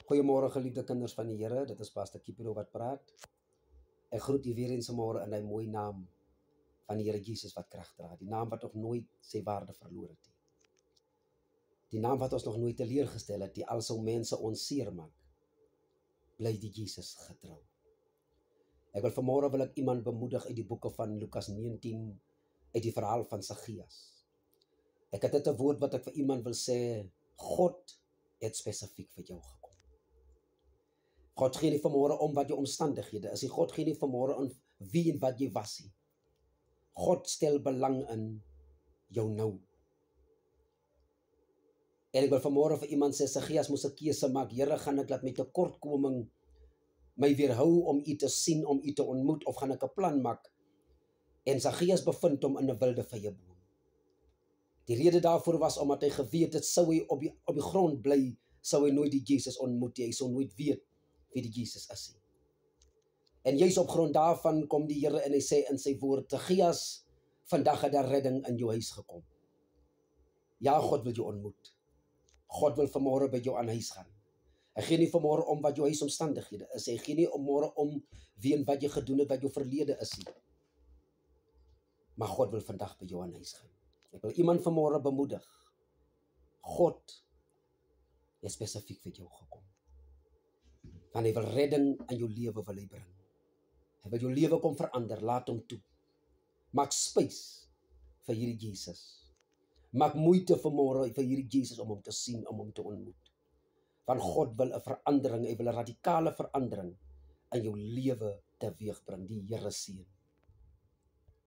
Goeiemôre geliefde kinders van die Here, dit is Pastor Kipiro wat praat. Ek groet u weer eens vanmôre in die mooi naam van die Here Jesus wat krag dra, die naam wat nog nooit sy waarde verloor het nie. Die naam wat ons nog nooit teleurgestel het, die al sou mense ons seermaak, bly die Jesus getrou. Ek wil vanmôre iemand bemoedig uit die boeke van Lukas 19, uit die verhaal van Saggeus. Ek het dit 'n woord wat ek vir iemand wil sê, God het spesifiek vir jou gekom. God gee nie vanmôre om wat jou omstandighede is. God gee nie vanmôre om wie en wat jy was nie. God stel belang in jou nou. En ek wil vanmôre vir iemand sê, Saggeus moes 'n keuse maak. Here, gaan ek laat my tekortkoming my weerhou om u te sien, om u te ontmoet, of gaan ek 'n plan maak? En Saggeus bevind hom in 'n wilde vyeboom. Die rede daarvoor was omdat hy geweet het, sou hy op die grond bly, sou hy nooit die Jesus ontmoet. Hy sou nooit weet wie die Jesus is. En juist op grond daarvan kom die Here en hy sê in sy woord, Saggeus, vandag het daar redding in jou huis gekom. Ja, God wil jou ontmoet. God wil vanmôre by jou aan huis gaan. Hy gee nie vanmôre om wat jou huisomstandighede is. Hy gee nie vanmôre om wie en wat jy gedoen het, wat jou verlede is nie. Maar God wil vandag by jou aan huis gaan. Ek wil iemand vanmôre bemoedig. God is spesifiek vir jou gekom. Want hy wil redding in jou lewe wil hy bring. Hy wil jou lewe kom verander, laat hom toe. Maak space vir hierdie Jesus. Maak moeite vanmôre vir hierdie Jesus om hom te sien, om hom te ontmoet. Want God wil 'n verandering, hy wil 'n radikale verandering in jou lewe teweegbring. Die Here seën.